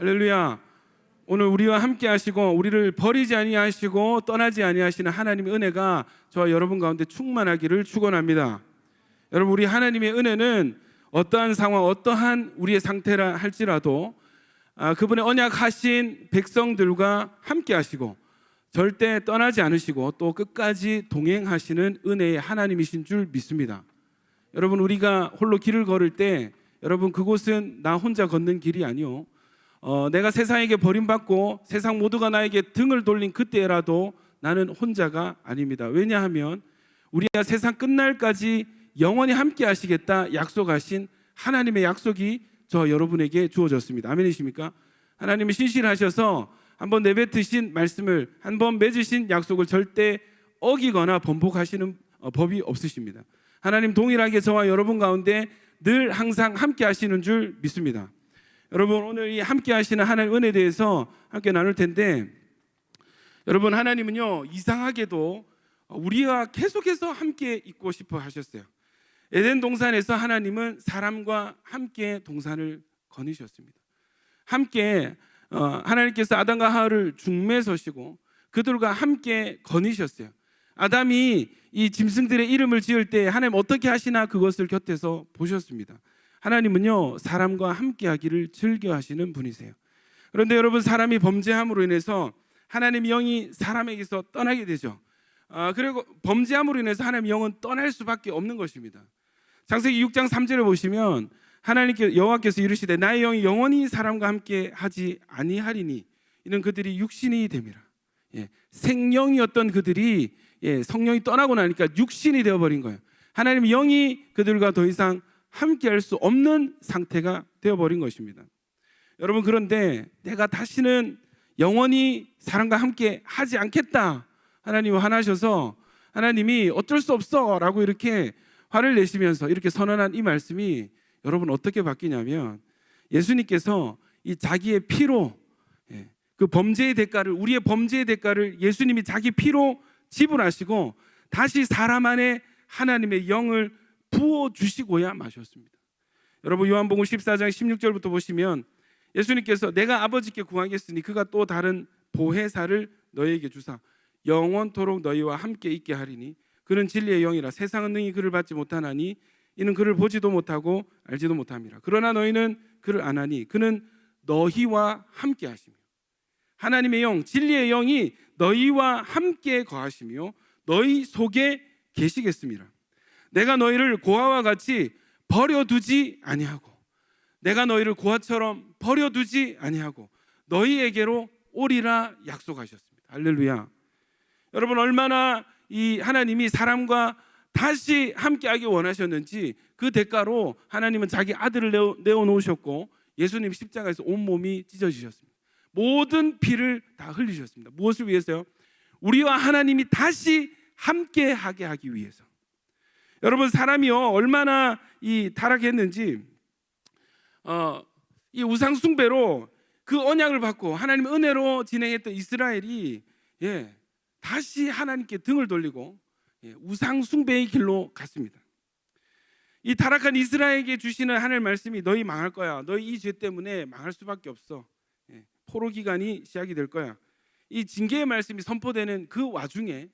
할렐루야. 오늘 우리와 함께 하시고 우리를 버리지 아니하시고 떠나지 아니하시는 하나님의 은혜가 저와 여러분 가운데 충만하기를 축원합니다. 여러분, 우리 하나님의 은혜는 어떠한 상황, 어떠한 우리의 상태라 할지라도 그분의 언약하신 백성들과 함께 하시고 절대 떠나지 않으시고 또 끝까지 동행하시는 은혜의 하나님이신 줄 믿습니다. 여러분, 우리가 홀로 길을 걸을 때 여러분, 그곳은 나 혼자 걷는 길이 아니요, 내가 세상에게 버림받고 세상 모두가 나에게 등을 돌린 그때라도 나는 혼자가 아닙니다. 왜냐하면 우리가 세상 끝날까지 영원히 함께 하시겠다 약속하신 하나님의 약속이 저 여러분에게 주어졌습니다. 아멘이십니까? 하나님이 신실하셔서 한번 내뱉으신 말씀을, 한번 맺으신 약속을 절대 어기거나 번복하시는 법이 없으십니다. 하나님 동일하게 저와 여러분 가운데 늘 항상 함께 하시는 줄 믿습니다. 여러분, 오늘 이 함께 하시는 하나님의 은혜에 대해서 함께 나눌 텐데, 여러분, 하나님은요 이상하게도 우리가 계속해서 함께 있고 싶어 하셨어요. 에덴 동산에서 하나님은 사람과 함께 동산을 거니셨습니다. 함께 하나님께서 아담과 하와를 중매서시고 그들과 함께 거니셨어요. 아담이 이 짐승들의 이름을 지을 때 하나님 어떻게 하시나 그것을 곁에서 보셨습니다. 하나님은요 사람과 함께 하기를 즐겨 하시는 분이세요. 그런데 여러분, 사람이 범죄함으로 인해서 하나님의 영이 사람에게서 떠나게 되죠. 그리고 범죄함으로 인해서 하나님의 영은 떠날 수밖에 없는 것입니다. 창세기 6장 3절에 보시면 하나님께 여호와께서 이르시되 나의 영이 영원히 사람과 함께 하지 아니하리니 이는 그들이 육신이 됨이라. 생명이었던 그들이 성령이 떠나고 나니까 육신이 되어버린 거예요. 하나님의 영이 그들과 더 이상 함께할 수 없는 상태가 되어버린 것입니다. 여러분, 그런데 내가 다시는 영원히 사람과 함께 하지 않겠다, 하나님이 화나셔서 하나님이 어쩔 수 없어 라고 이렇게 화를 내시면서 이렇게 선언한 이 말씀이 여러분 어떻게 바뀌냐면, 예수님께서 이 자기의 피로 그 범죄의 대가를, 우리의 범죄의 대가를 예수님이 자기 피로 지불하시고 다시 사람 안에 하나님의 영을 부어주시고야 마셨습니다. 여러분, 요한복음 14장 16절부터 보시면 예수님께서 내가 아버지께 구하겠으니 그가 또 다른 보혜사를 너희에게 주사 영원토록 너희와 함께 있게 하리니 그는 진리의 영이라 세상은 능히 그를 받지 못하나니 이는 그를 보지도 못하고 알지도 못함이라. 그러나 너희는 그를 아나니 그는 너희와 함께 하시며 하나님의 영, 진리의 영이 너희와 함께 거하시며 너희 속에 계시겠습니다. 내가 너희를 고아와 같이 버려두지 아니하고 내가 너희를 고아처럼 버려두지 아니하고 너희에게로 오리라 약속하셨습니다. 할렐루야. 여러분, 얼마나 이 하나님이 사람과 다시 함께하기 원하셨는지 그 대가로 하나님은 자기 아들을 내어놓으셨고 예수님 십자가에서 온몸이 찢어지셨습니다. 모든 피를 다 흘리셨습니다. 무엇을 위해서요? 우리와 하나님이 다시 함께하게 하기 위해서. 여러분, 사람이요 얼마나 이 타락했는지 이 우상 숭배로 그 언약을 받고 하나님의 은혜로 진행했던 이스라엘이 다시 하나님께 등을 돌리고 우상 숭배의 길로 갔습니다. 이 타락한 이스라엘에게 주시는 하나님의 말씀이 너희 망할 거야. 너희 이 죄 때문에 망할 수밖에 없어. 포로 기간이 시작이 될 거야. 이 징계의 말씀이 선포되는 그 와중에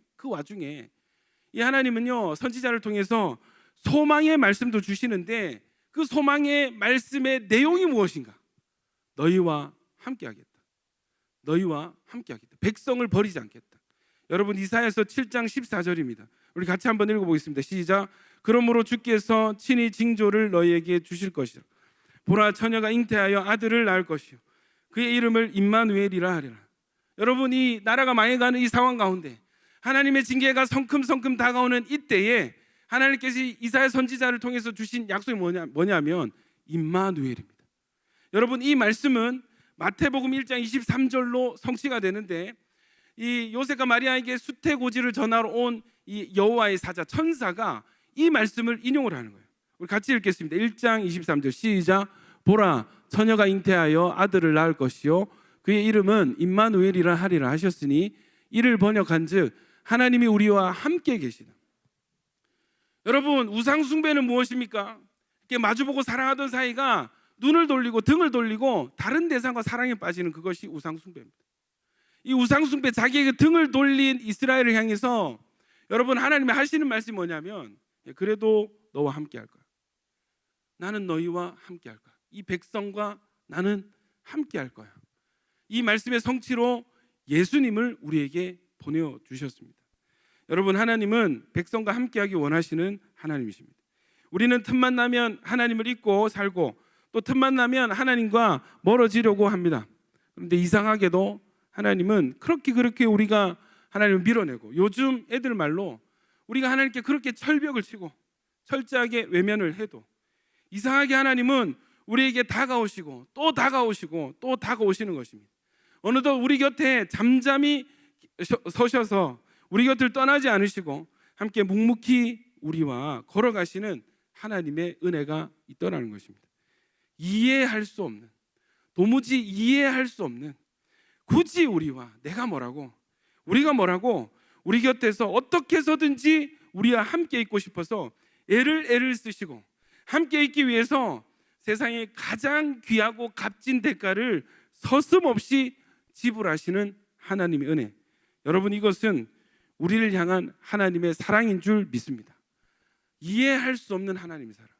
이 하나님은요 선지자를 통해서 소망의 말씀도 주시는데 그 소망의 말씀의 내용이 무엇인가? 너희와 함께하겠다. 너희와 함께하겠다. 백성을 버리지 않겠다. 여러분, 이사야서 7장 14절입니다. 우리 같이 한번 읽어보겠습니다. 시작. 그러므로 주께서 친히 징조를 너희에게 주실 것이라. 보라, 처녀가 잉태하여 아들을 낳을 것이요 그의 이름을 임마누엘이라 하리라. 여러분, 이 나라가 망해가는 이 상황 가운데 하나님의 징계가 성큼성큼 다가오는 이때에 하나님께서 이사야 선지자를 통해서 주신 약속이 뭐냐면 임마누엘입니다. 여러분, 이 말씀은 마태복음 1장 23절로 성취가 되는데 이 요셉과 마리아에게 수태고지를 전하러 온 이 여호와의 사자 천사가 이 말씀을 인용을 하는 거예요. 우리 같이 읽겠습니다. 1장 23절 시작. 보라, 처녀가 잉태하여 아들을 낳을 것이요 그의 이름은 임마누엘이라 하리라 하셨으니 이를 번역한즉 하나님이 우리와 함께 계시다. 여러분, 우상 숭배는 무엇입니까? 이렇게 마주보고 사랑하던 사이가 눈을 돌리고 등을 돌리고 다른 대상과 사랑에 빠지는 그것이 우상숭배입니다. 이 우상숭배, 자기에게 등을 돌린 이스라엘을 향해서 여러분 하나님이 하시는 말씀이 뭐냐면 그래도 너와 함께 할 거야. 나는 너희와 함께 할 거야. 이 백성과 나는 함께 할 거야. 이 말씀의 성취로 예수님을 우리에게 보내주셨습니다. 여러분 하나님은 백성과 함께하기 원하시는 하나님이십니다. 우리는 틈만 나면 하나님을 잊고 살고 또 틈만 나면 하나님과 멀어지려고 합니다. 그런데 이상하게도 하나님은 그렇게 우리가 하나님을 밀어내고 요즘 애들 말로 우리가 하나님께 그렇게 철벽을 치고 철저하게 외면을 해도 이상하게 하나님은 우리에게 다가오시고 또 다가오시고 또 다가오시는 것입니다. 어느덧 우리 곁에 잠잠히 서셔서 우리 곁을 떠나지 않으시고 함께 묵묵히 우리와 걸어가시는 하나님의 은혜가 있더라는 것입니다. 이해할 수 없는, 도무지 이해할 수 없는, 굳이 우리와 내가 뭐라고 우리가 뭐라고 우리 곁에서 어떻게 해서든지 우리와 함께 있고 싶어서 애를 쓰시고 함께 있기 위해서 세상에 가장 귀하고 값진 대가를 서슴없이 지불하시는 하나님의 은혜. 여러분 이것은 우리를 향한 하나님의 사랑인 줄 믿습니다. 이해할 수 없는 하나님의 사랑.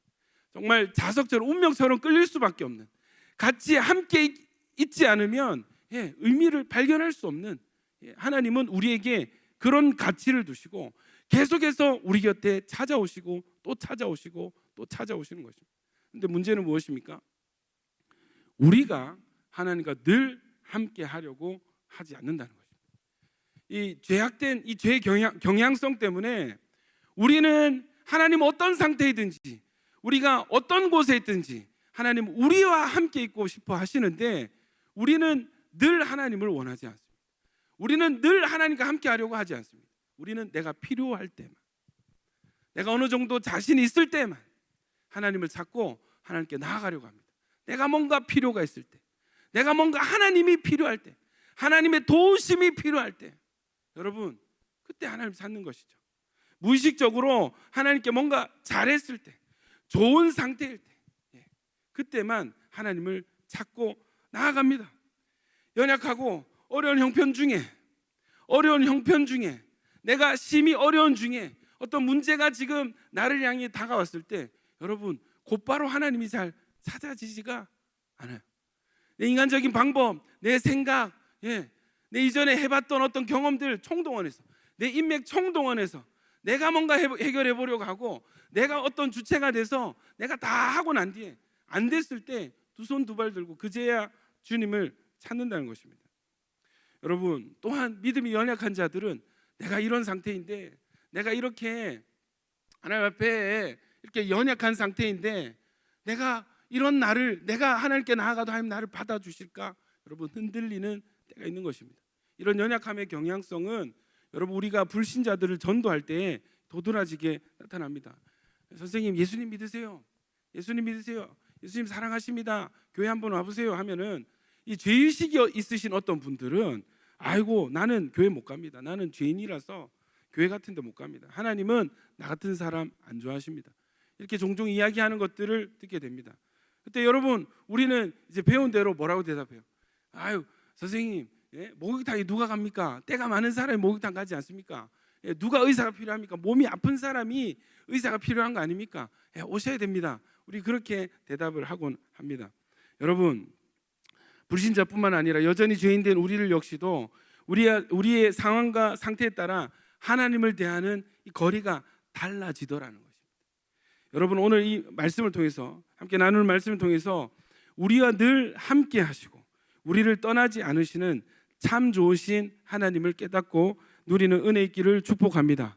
정말 자석처럼 운명처럼 끌릴 수밖에 없는, 같이 함께 있지 않으면 의미를 발견할 수 없는 하나님은 우리에게 그런 가치를 두시고 계속해서 우리 곁에 찾아오시고 또 찾아오시고 또 찾아오시는 것입니다. 그런데 문제는 무엇입니까? 우리가 하나님과 늘 함께 하려고 하지 않는다는 것입니다. 이 죄악된 이 죄의 경향성 때문에 우리는 하나님 어떤 상태이든지 우리가 어떤 곳에 있든지 하나님 우리와 함께 있고 싶어 하시는데 우리는 늘 하나님을 원하지 않습니다. 우리는 늘 하나님과 함께 하려고 하지 않습니다. 우리는 내가 필요할 때만, 내가 어느 정도 자신이 있을 때만 하나님을 찾고 하나님께 나아가려고 합니다. 내가 뭔가 필요가 있을 때, 내가 뭔가 하나님이 필요할 때, 하나님의 도우심이 필요할 때, 여러분 그때 하나님 찾는 것이죠. 무의식적으로 하나님께 뭔가 잘했을 때, 좋은 상태일 때, 그때만 하나님을 찾고 나아갑니다. 연약하고 어려운 형편 중에 내가 심히 어려운 중에 어떤 문제가 지금 나를 향해 다가왔을 때 여러분 곧바로 하나님이 잘 찾아지지가 않아요. 내 인간적인 방법, 내 생각, 내 이전에 해봤던 어떤 경험들 총동원해서, 내 인맥 총동원해서 내가 뭔가 해결해 보려고 하고 내가 어떤 주체가 돼서 내가 다 하고 난 뒤에 안 됐을 때 두 손 두 발 들고 그제야 주님을 찾는다는 것입니다. 여러분 또한 믿음이 연약한 자들은 내가 이런 상태인데, 내가 이렇게 하나님 앞에 이렇게 연약한 상태인데 내가 이런 나를, 내가 하나님께 나아가도 하나님 나를 받아주실까? 여러분 흔들리는 때가 있는 것입니다. 이런 연약함의 경향성은 여러분 우리가 불신자들을 전도할 때 도드라지게 나타납니다. 선생님 예수님 믿으세요. 예수님 믿으세요. 예수님 사랑하십니다. 교회 한번 와보세요 하면은 이 죄의식이 있으신 어떤 분들은 아이고 나는 교회 못 갑니다. 나는 죄인이라서 교회 같은 데 못 갑니다. 하나님은 나 같은 사람 안 좋아하십니다. 이렇게 종종 이야기하는 것들을 듣게 됩니다. 그때 여러분 우리는 이제 배운 대로 뭐라고 대답해요? 아유 선생님 목욕탕에 누가 갑니까? 때가 많은 사람이 목욕탕 가지 않습니까? 누가 의사가 필요합니까? 몸이 아픈 사람이 의사가 필요한 거 아닙니까? 오셔야 됩니다. 우리 그렇게 대답을 하곤 합니다. 여러분 불신자뿐만 아니라 여전히 죄인된 우리를 역시도 우리의 상황과 상태에 따라 하나님을 대하는 이 거리가 달라지더라는 것입니다. 여러분 오늘 이 말씀을 통해서 함께 나누는 말씀을 통해서 우리와 늘 함께 하시고 우리를 떠나지 않으시는 참 좋으신 하나님을 깨닫고 누리는 은혜 있기를 축복합니다.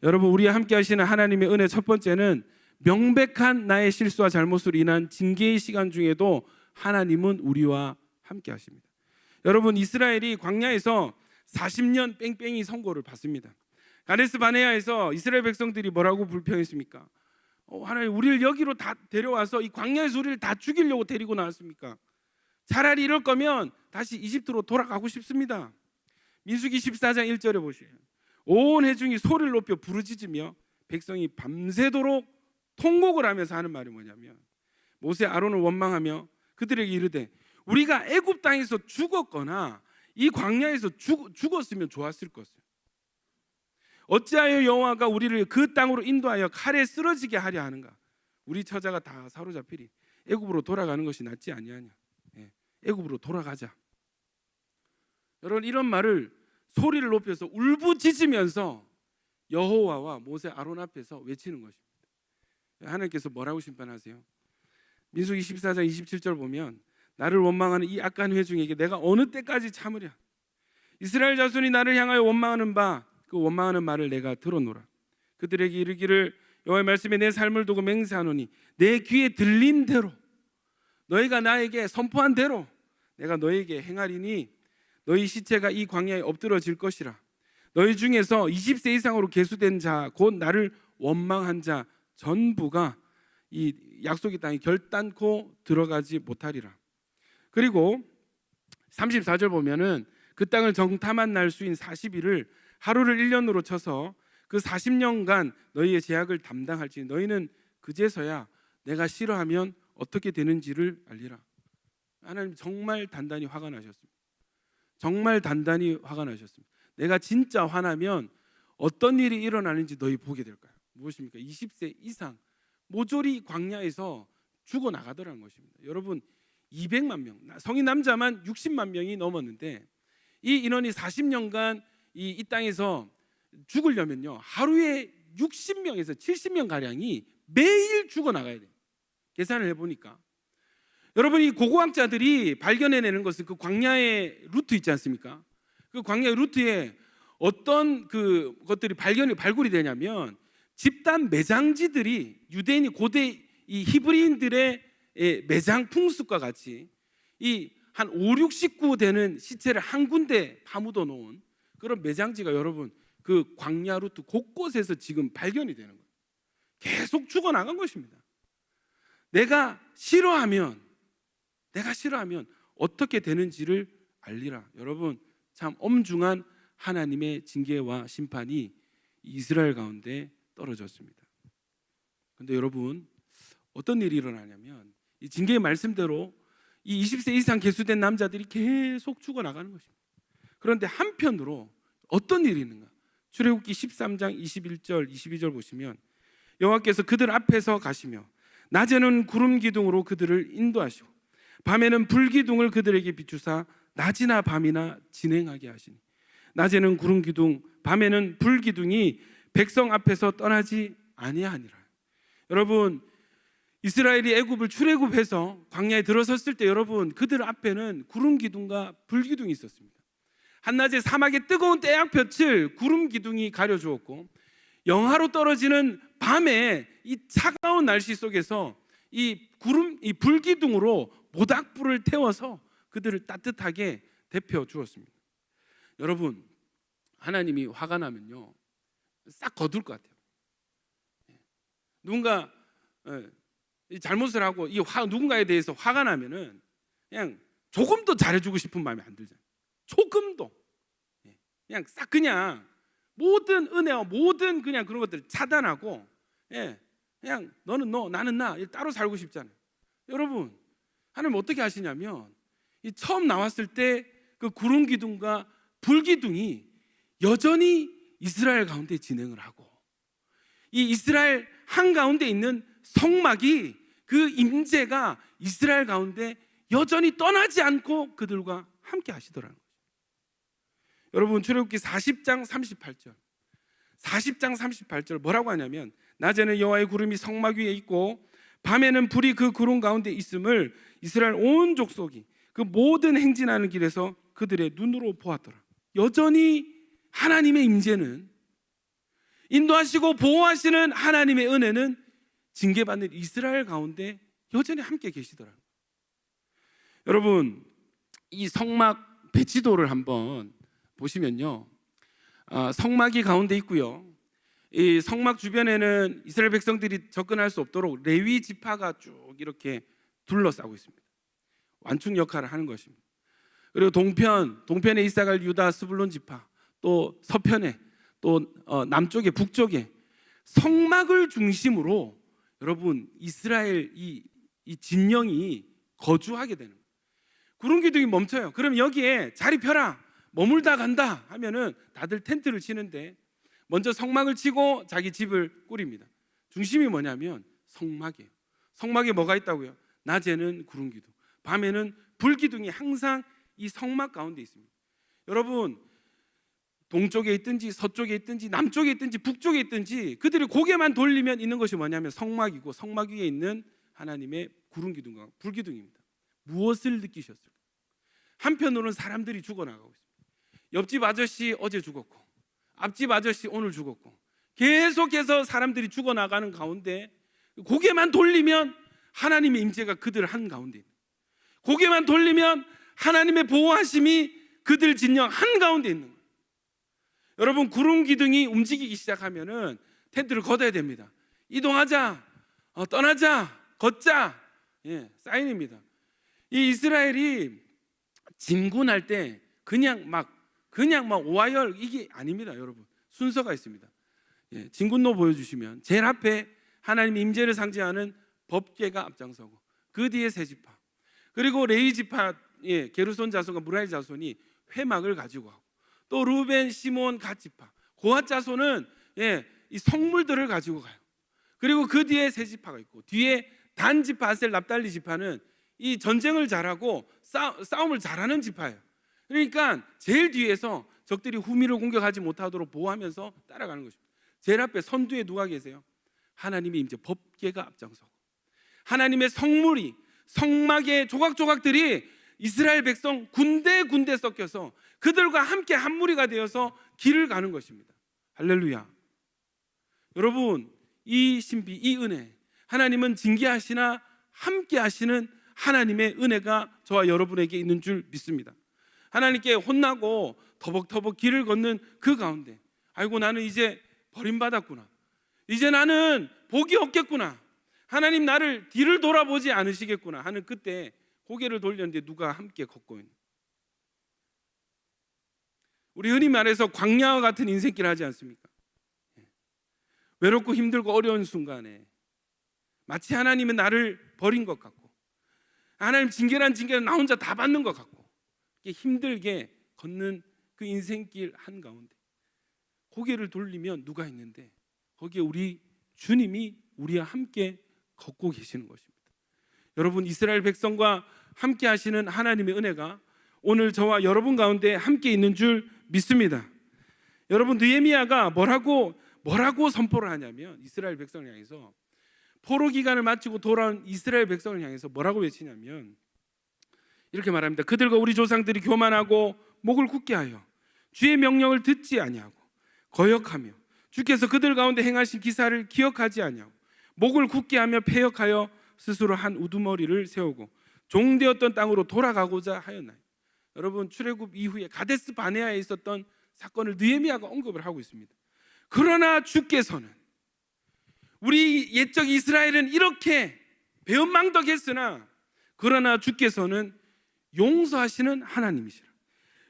여러분 우리와 함께 하시는 하나님의 은혜 첫 번째는 명백한 나의 실수와 잘못으로 인한 징계의 시간 중에도 하나님은 우리와 함께 하십니다. 여러분 이스라엘이 광야에서 40년 뺑뺑이 선고를 받습니다. 가데스 바네아에서 이스라엘 백성들이 뭐라고 불평했습니까? 하나님 우리를 여기로 다 데려와서 이 광야에서 우리를 다 죽이려고 데리고 나왔습니까? 차라리 이럴 거면 다시 이집트로 돌아가고 싶습니다. 민수기 14장 1절에 보시면 온 회중이 소리를 높여 부르짖으며 백성이 밤새도록 통곡을 하면서 하는 말이 뭐냐면 모세 아론을 원망하며 그들에게 이르되 우리가 애굽 땅에서 죽었거나 이 광야에서 죽었으면 좋았을 것을 어찌하여 여호와가 우리를 그 땅으로 인도하여 칼에 쓰러지게 하려 하는가? 우리 처자가 다 사로잡히리. 애굽으로 돌아가는 것이 낫지 아니하냐? 애굽으로 돌아가자. 여러분, 이런 말을 소리를 높여서 울부짖으면서 여호와와 모세 아론 앞에서 외치는 것입니다. 하나님께서 뭐라고 심판하세요? 민수기 14장 27절 보면 나를 원망하는 이 악한 회중에게 내가 어느 때까지 참으랴? 이스라엘 자손이 나를 향하여 원망하는 바 그 원망하는 말을 내가 들어노라. 그들에게 이르기를 여호와의 말씀에 내 삶을 두고 맹세하노니 내 귀에 들린 대로 너희가 나에게 선포한 대로 내가 너희에게 행하리니 너희 시체가 이 광야에 엎드러질 것이라. 너희 중에서 20세 이상으로 계수된 자 곧 나를 원망한 자 전부가 이 약속의 땅에 결단코 들어가지 못하리라. 그리고 34절 보면은 그 땅을 정탐한 날 수인 40일을 하루를 1년으로 쳐서 그 40년간 너희의 제약을 담당할지 너희는 그제서야 내가 싫어하면 어떻게 되는지를 알리라. 하나님 정말 단단히 화가 나셨습니다. 정말 단단히 화가 나셨습니다. 내가 진짜 화나면 어떤 일이 일어나는지 너희 보게 될 거야. 무엇입니까? 20세 이상 모조리 광야에서 죽어나가더라는 것입니다. 여러분 200만 명, 성인 남자만 60만 명이 넘었는데 이 인원이 40년간 이 땅에서 죽으려면요 하루에 60명에서 70명 가량이 매일 죽어나가야 돼요. 계산을 해보니까 여러분 이 고고학자들이 발견해내는 것은 그 광야의 루트 있지 않습니까? 그 광야의 루트에 어떤 그 것들이 발굴이 되냐면 집단 매장지들이 유대인이 고대 이 히브리인들의 매장 풍습과 같이 이 한 5, 60구 되는 시체를 한 군데 파묻어 놓은 그런 매장지가 여러분 그 광야 루트 곳곳에서 지금 발견이 되는 거예요. 계속 죽어나간 것입니다. 내가 싫어하면 어떻게 되는지를 알리라. 여러분 참 엄중한 하나님의 징계와 심판이 이스라엘 가운데 떨어졌습니다. 그런데 여러분 어떤 일이 일어나냐면 이 징계의 말씀대로 이 20세 이상 계수된 남자들이 계속 죽어나가는 것입니다. 그런데 한편으로 어떤 일이 있는가? 출애굽기 13장 21절 22절 보시면 여호와께서 그들 앞에서 가시며 낮에는 구름 기둥으로 그들을 인도하시고 밤에는 불 기둥을 그들에게 비추사 낮이나 밤이나 진행하게 하시니 낮에는 구름 기둥 밤에는 불 기둥이 백성 앞에서 떠나지 아니하니라. 여러분 이스라엘이 애굽을 출애굽해서 광야에 들어섰을 때 여러분 그들 앞에는 구름 기둥과 불 기둥이 있었습니다. 한낮에 사막의 뜨거운 태양볕을 구름 기둥이 가려주었고 영하로 떨어지는 밤에 이 차가운 날씨 속에서 이 불 기둥으로 모닥불을 태워서 그들을 따뜻하게 데펴 주었습니다. 여러분 하나님이 화가 나면요 싹 거둘 것 같아요. 누군가 잘못을 하고 누군가에 대해서 화가 나면은 그냥 조금도 잘해주고 싶은 마음이 안 들잖아요. 조금도 그냥 싹 그냥 모든 은혜와 모든 그냥 그런 것들을 차단하고 그냥 너는 너 나는 나 따로 살고 싶잖아요. 여러분 하나님 어떻게 하시냐면 이 처음 나왔을 때 그 구름 기둥과 불 기둥이 여전히 이스라엘 가운데 진행을 하고 이 이스라엘 한가운데 있는 성막이 그 임재가 이스라엘 가운데 여전히 떠나지 않고 그들과 함께 하시더라는 거죠. 여러분 출애굽기 40장 38절 뭐라고 하냐면 낮에는 여호와의 구름이 성막 위에 있고 밤에는 불이 그 구름 가운데 있음을 이스라엘 온 족속이 그 모든 행진하는 길에서 그들의 눈으로 보았더라. 여전히 하나님의 임재는 인도하시고 보호하시는 하나님의 은혜는 징계받는 이스라엘 가운데 여전히 함께 계시더라고요. 여러분 이 성막 배치도를 한번 보시면요 성막이 가운데 있고요 이 성막 주변에는 이스라엘 백성들이 접근할 수 없도록 레위 지파가 쭉 이렇게 둘러싸고 있습니다. 완충 역할을 하는 것입니다. 그리고 동편에 이사갈 유다 스불론 지파 또 서편에 또 남쪽에 북쪽에 성막을 중심으로 여러분 이스라엘 이 이 진영이 거주하게 되는 거예요. 구름 기둥이 멈춰요. 그럼 여기에 자리 펴라, 머물다 간다 하면은 다들 텐트를 치는데 먼저 성막을 치고 자기 집을 꾸립니다. 중심이 뭐냐면 성막이에요. 성막에 뭐가 있다고요? 낮에는 구름 기둥, 밤에는 불 기둥이 항상 이 성막 가운데 있습니다. 여러분, 동쪽에 있든지 서쪽에 있든지 남쪽에 있든지 북쪽에 있든지 그들이 고개만 돌리면 있는 것이 뭐냐면 성막이고, 성막 위에 있는 하나님의 구름 기둥과 불 기둥입니다. 무엇을 느끼셨을까? 한편으로는 사람들이 죽어나가고 있습니다. 옆집 아저씨 어제 죽었고, 앞집 아저씨 오늘 죽었고, 계속해서 사람들이 죽어나가는 가운데 고개만 돌리면 하나님의 임재가 그들 한가운데 있는, 고개만 돌리면 하나님의 보호하심이 그들 진영 한가운데 있는 거예요. 여러분, 구름 기둥이 움직이기 시작하면은 텐트를 걷어야 됩니다. 이동하자, 떠나자, 걷자, 사인입니다. 이 이스라엘이 진군할 때 그냥 막 오하열 이게 아닙니다. 여러분, 순서가 있습니다. 진군로 보여주시면 제일 앞에 하나님의 임재를 상징하는 법궤가 앞장서고, 그 뒤에 세 지파, 그리고 레위 지파, 게르손 자손과 무라리 자손이 회막을 가지고 하고, 또 루벤, 시몬, 갓 지파, 고핫 자손은 이 성물들을 가지고 가요. 그리고 그 뒤에 세 지파가 있고, 뒤에 단 지파, 아셀, 납달리 지파는 이 전쟁을 잘하고 싸움을 잘하는 지파예요. 그러니까 제일 뒤에서 적들이 후미를 공격하지 못하도록 보호하면서 따라가는 것입니다. 제일 앞에 선두에 누가 계세요? 하나님의 임재 법궤가 앞장서고, 하나님의 성물이, 성막의 조각조각들이 이스라엘 백성 군데 섞여서 그들과 함께 한 무리가 되어서 길을 가는 것입니다. 할렐루야. 여러분, 이 신비, 이 은혜, 하나님은 징계하시나 함께 하시는 하나님의 은혜가 저와 여러분에게 있는 줄 믿습니다. 하나님께 혼나고 터벅터벅 길을 걷는 그 가운데, 아이고 나는 이제 버림받았구나, 이제 나는 복이 없겠구나, 하나님 나를 뒤를 돌아보지 않으시겠구나 하는 그때 고개를 돌렸는데 누가 함께 걷고 있는, 우리 흔히 말해서 광야와 같은 인생길 하지 않습니까? 외롭고 힘들고 어려운 순간에 마치 하나님은 나를 버린 것 같고, 하나님 징계란 징계는 나 혼자 다 받는 것 같고, 힘들게 걷는 그 인생길 한가운데 고개를 돌리면 누가 있는데 거기에 우리 주님이 우리와 함께 걷고 계시는 것입니다. 여러분, 이스라엘 백성과 함께 하시는 하나님의 은혜가 오늘 저와 여러분 가운데 함께 있는 줄 믿습니다. 여러분, 느헤미야가 뭐라고 선포를 하냐면, 이스라엘 백성을 향해서, 포로 기간을 마치고 돌아온 이스라엘 백성을 향해서 뭐라고 외치냐면 이렇게 말합니다. 그들과 우리 조상들이 교만하고 목을 굳게 하여 주의 명령을 듣지 아니하고 거역하며 주께서 그들 가운데 행하신 기사를 기억하지 아니하고 목을 굳게 하며 패역하여 스스로 한 우두머리를 세우고 종되었던 땅으로 돌아가고자 하였나요? 여러분, 출애굽 이후에 가데스 바네아에 있었던 사건을 느헤미야가 언급을 하고 있습니다. 그러나 주께서는, 우리 옛적 이스라엘은 이렇게 배은망덕했으나 그러나 주께서는 용서하시는 하나님이시라.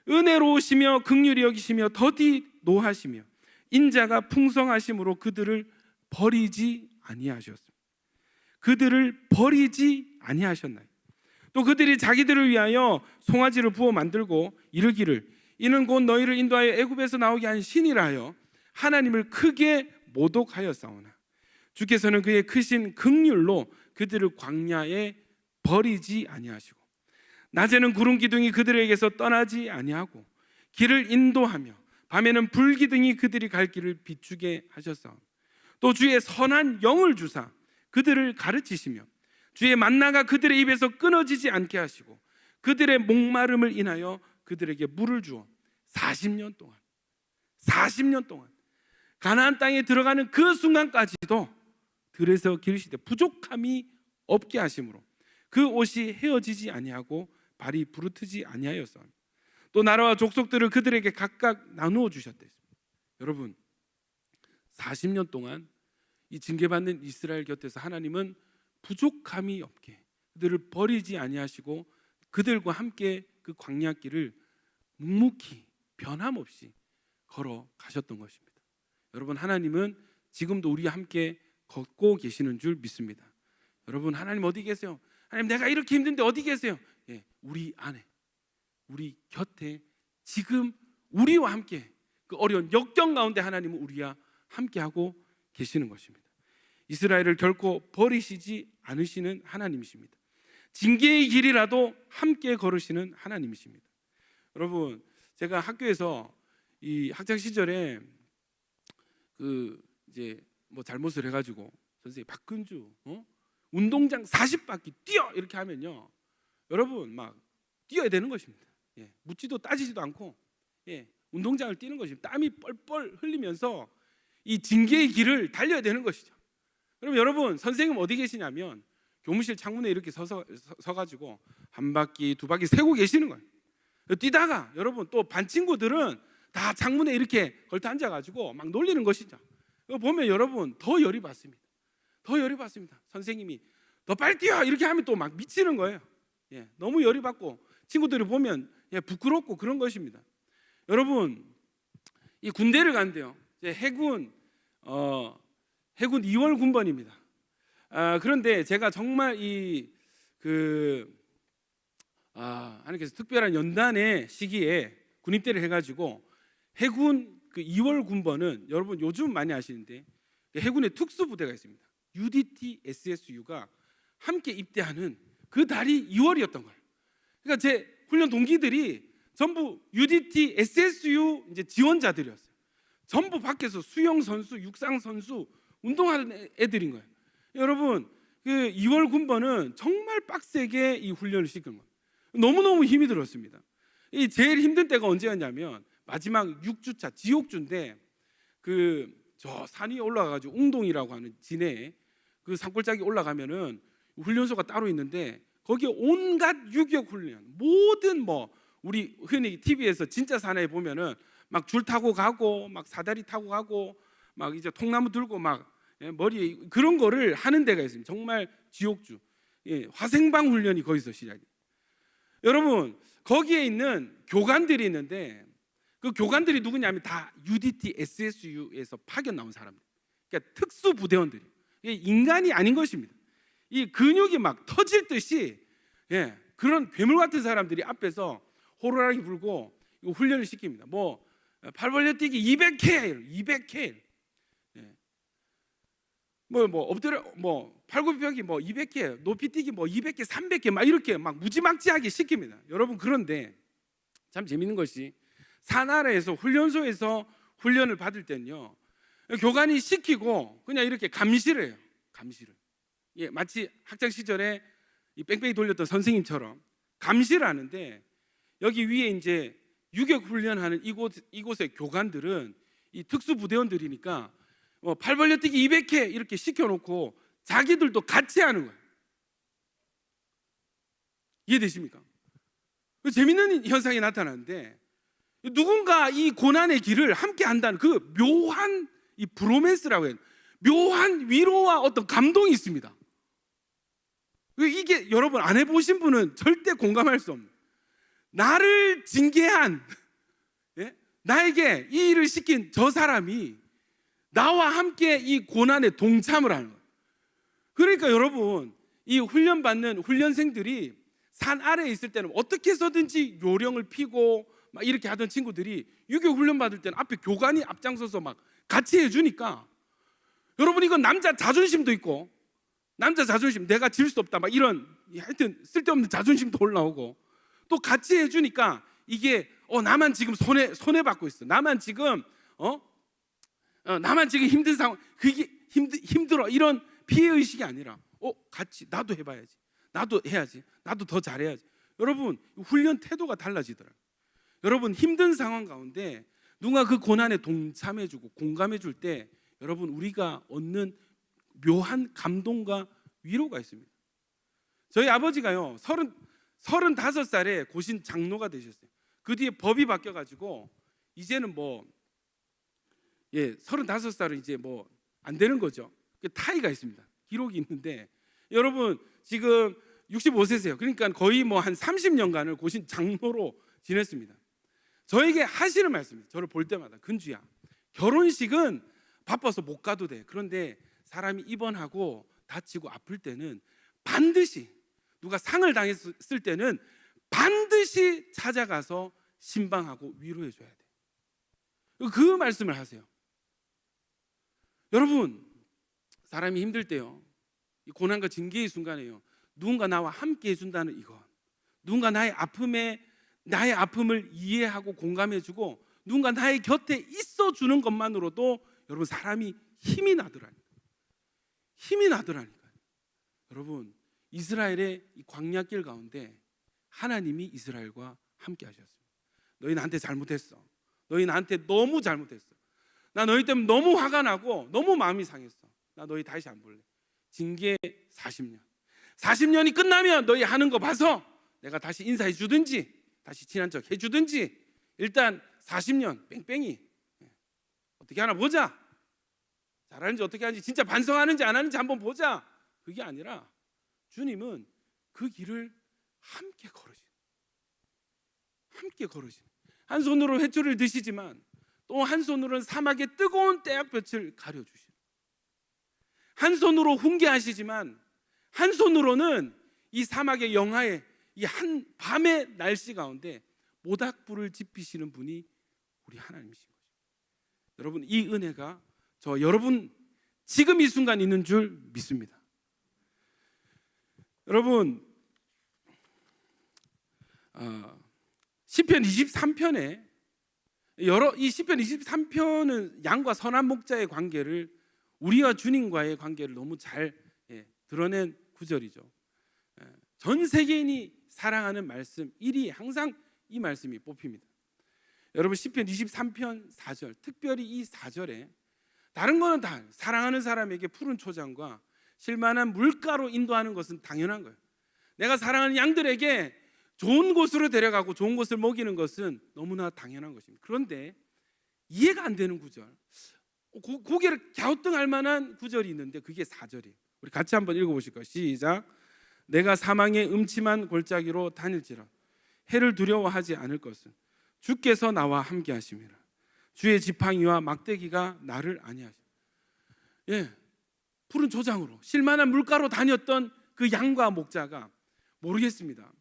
은혜로우시며 긍휼히 여기시며 더디 노하시며 인자가 풍성하심으로 그들을 버리지 아니하셨습니다. 그들을 버리지 아니하셨나요? 또 그들이 자기들을 위하여 송아지를 부어 만들고 이르기를 이는 곧 너희를 인도하여 애굽에서 나오게 한 신이라 하여 하나님을 크게 모독하였사오나 주께서는 그의 크신 긍휼로 그들을 광야에 버리지 아니하시고 낮에는 구름 기둥이 그들에게서 떠나지 아니하고 길을 인도하며 밤에는 불 기둥이 그들이 갈 길을 비추게 하셨사오나 또 주의 선한 영을 주사 그들을 가르치시며 주의 만나가 그들의 입에서 끊어지지 않게 하시고 그들의 목마름을 인하여 그들에게 물을 주어 40년 동안 가나안 땅에 들어가는 그 순간까지도 들에서 기르시되 부족함이 없게 하심으로 그 옷이 헤어지지 아니하고 발이 부르트지 아니하였사오니 또 나라와 족속들을 그들에게 각각 나누어 주셨다. 여러분, 40년 동안 이 징계받는 이스라엘 곁에서 하나님은 부족함이 없게 그들을 버리지 아니하시고 그들과 함께 그 광야길을 묵묵히 변함없이 걸어 가셨던 것입니다. 여러분, 하나님은 지금도 우리와 함께 걷고 계시는 줄 믿습니다. 여러분, 하나님 어디 계세요? 하나님, 내가 이렇게 힘든데 어디 계세요? 예, 우리 안에, 우리 곁에 지금 우리와 함께 그 어려운 역경 가운데 하나님은 우리와 함께하고 계시는 것입니다. 이스라엘을 결코 버리시지 않으시는 하나님이십니다. 징계의 길이라도 함께 걸으시는 하나님이십니다. 여러분, 제가 학교에서 이 학창 시절에 그 이제 뭐 잘못을 해가지고 선생님 박근주 운동장 40바퀴 뛰어 이렇게 하면요, 여러분 막 뛰어야 되는 것입니다. 예, 묻지도 따지지도 않고 운동장을 뛰는 것입니다. 땀이 뻘뻘 흘리면서 이 징계의 길을 달려야 되는 것이죠. 그럼 여러분, 선생님 어디 계시냐면 교무실 창문에 이렇게 서가지고 한 바퀴 두 바퀴 세고 계시는 거예요. 뛰다가 여러분 또 반 친구들은 다 창문에 이렇게 걸터 앉아가지고 막 놀리는 것이죠. 그거 보면 여러분 더 열이 받습니다. 더 열이 받습니다. 선생님이 더 빨리 뛰어 이렇게 하면 또 막 미치는 거예요. 너무 열이 받고 친구들이 보면 부끄럽고 그런 것입니다. 여러분, 이 군대를 간대요. 해군 2월 군번입니다. 그런데 제가 정말 하나님께서 특별한 연단의 시기에 군입대를 해가지고 해군 그 2월 군번은 여러분 요즘 많이 아시는데 해군의 특수부대가 있습니다. UDT SSU가 함께 입대하는 그 달이 2월이었던 거예요. 그러니까 제 훈련 동기들이 전부 UDT SSU 이제 지원자들이었어요. 전부 밖에서 수영 선수, 육상 선수, 운동하는 애들인 거예요. 여러분, 그 2월 군번은 정말 빡세게 이 훈련을 시킨 거예요. 너무너무 힘이 들었습니다. 이 제일 힘든 때가 언제였냐면 마지막 6주차 지옥주인데 저 산 위에 올라가가지고 웅동이라고 하는 진해에 그 산골짜기 올라가면은 훈련소가 따로 있는데 거기에 온갖 유격 훈련, 모든 우리 흔히 TV에서 진짜 산에 보면은 막 줄 타고 가고 막 사다리 타고 가고 막 이제 통나무 들고 막 머리에 그런 거를 하는 데가 있습니다. 정말 지옥주. 화생방 훈련이 거기서 시작이에요. 여러분, 거기에 있는 교관들이 있는데 그 교관들이 누구냐면 다 UDT SSU에서 파견 나온 사람들. 그러니까 특수 부대원들이. 인간이 아닌 것입니다. 이 근육이 막 터질 듯이 그런 괴물 같은 사람들이 앞에서 호루라기 불고 훈련을 시킵니다. 팔 벌려 뛰기 200K. 엎드려 팔굽혀펴기 200개, 높이 뛰기 200개, 300개 막 이렇게 막 무지막지하게 시킵니다. 여러분, 그런데 참 재밌는 것이 산 아래에서 훈련소에서 훈련을 받을 때는요, 교관이 시키고 그냥 이렇게 감시를 해요. 감시를. 마치 학창 시절에 이 뺑뺑이 돌렸던 선생님처럼 감시를 하는데 여기 위에 이제 유격 훈련하는 이곳의 교관들은 이 특수 부대원들이니까 팔 벌려 뛰기 200회 이렇게 시켜놓고 자기들도 같이 하는 거예요. 이해되십니까? 재밌는 현상이 나타나는데 누군가 이 고난의 길을 함께 한다는 그 묘한 이 브로맨스라고 해요. 묘한 위로와 어떤 감동이 있습니다. 이게 여러분 안 해보신 분은 절대 공감할 수 없는, 나를 징계한 나에게 이 일을 시킨 저 사람이 나와 함께 이 고난에 동참을 하는 거예요. 그러니까 여러분, 이 훈련받는 훈련생들이 산 아래에 있을 때는 어떻게 해서든지 요령을 피고 막 이렇게 하던 친구들이 유교 훈련 받을 때는 앞에 교관이 앞장서서 막 같이 해주니까 여러분, 이건 남자 자존심도 있고, 남자 자존심, 내가 질 수 없다 막 이런 하여튼 쓸데없는 자존심도 올라오고, 또 같이 해주니까 이게 나만 지금 손해 받고 있어, 나만 지금 나만 지금 힘든 상황, 그게 힘들어, 이런 피해 의식이 아니라 같이 나도 해봐야지, 나도 해야지, 나도 더 잘해야지. 여러분, 훈련 태도가 달라지더라고요. 여러분, 힘든 상황 가운데 누가 그 고난에 동참해주고 공감해줄 때 여러분, 우리가 얻는 묘한 감동과 위로가 있습니다. 저희 아버지가요 35살에 고신 장로가 되셨어요. 그 뒤에 법이 바뀌어가지고 이제는 35살은 이제 안 되는 거죠. 타이가 있습니다. 기록이 있는데 여러분, 지금 65세세요. 그러니까 거의 한 30년간을 고신 장로로 지냈습니다. 저에게 하시는 말씀이에요. 저를 볼 때마다, 근주야, 결혼식은 바빠서 못 가도 돼. 그런데 사람이 입원하고 다치고 아플 때는 반드시 누가 상을 당했을 때는 반드시 찾아가서 신방하고 위로해 줘야 돼요. 그 말씀을 하세요. 여러분, 사람이 힘들 때요, 이 고난과 징계의 순간에요, 누군가 나와 함께 해준다는 이것, 누군가 나의 아픔을 이해하고 공감해주고 누군가 나의 곁에 있어주는 것만으로도 여러분 사람이 힘이 나더라니까요. 힘이 나더라니까요. 여러분, 이스라엘의 이 광야길 가운데 하나님이 이스라엘과 함께 하셨습니다. 너희 나한테 잘못했어. 너희 나한테 너무 잘못했어. 나 너희 때문에 너무 화가 나고 너무 마음이 상했어. 나 너희 다시 안 볼래. 징계 40년. 40년이 끝나면 너희 하는 거 봐서 내가 다시 인사해 주든지 다시 친한 척 해주든지 일단 40년 뺑뺑이 어떻게 하나 보자. 잘하는지 어떻게 하는지 진짜 반성하는지 안 하는지 한번 보자. 그게 아니라 주님은 그 길을 함께 걸으시는 한 손으로 횟줄을 드시지만 또 한 손으로는 사막의 뜨거운 떼약볕을 가려주시는, 한 손으로 훈계하시지만 한 손으로는 이 사막의 영하에 이 한 밤의 날씨 가운데 모닥불을 지피시는 분이 우리 하나님이신 거죠. 여러분, 이 은혜가 여러분 지금 이 순간 있는 줄 믿습니다. 여러분, 시편 23편에 이 시편 23편은 양과 선한 목자의 관계를, 우리와 주님과의 관계를 너무 잘 드러낸 구절이죠. 전 세계인이 사랑하는 말씀 1위 항상 이 말씀이 뽑힙니다. 여러분, 시편 23편 4절, 특별히 이 4절에 다른 거는 다 사랑하는 사람에게 푸른 초장과 실만한 물가로 인도하는 것은 당연한 거예요. 내가 사랑하는 양들에게 좋은 곳으로 데려가고 좋은 곳을 먹이는 것은 너무나 당연한 것입니다. 그런데 이해가 안 되는 구절, 고개를 갸우뚱할 만한 구절이 있는데 그게 4절이에요. 우리 같이 한번 읽어보실까요? 시작. 내가 사망의 음침한 골짜기로 다닐지라 해를 두려워하지 않을 것은 주께서 나와 함께 하심이라. 주의 지팡이와 막대기가 나를 안위하시라. 푸른 조장으로 실만한 물가로 다녔던 그 양과 목자가 모르겠습니다.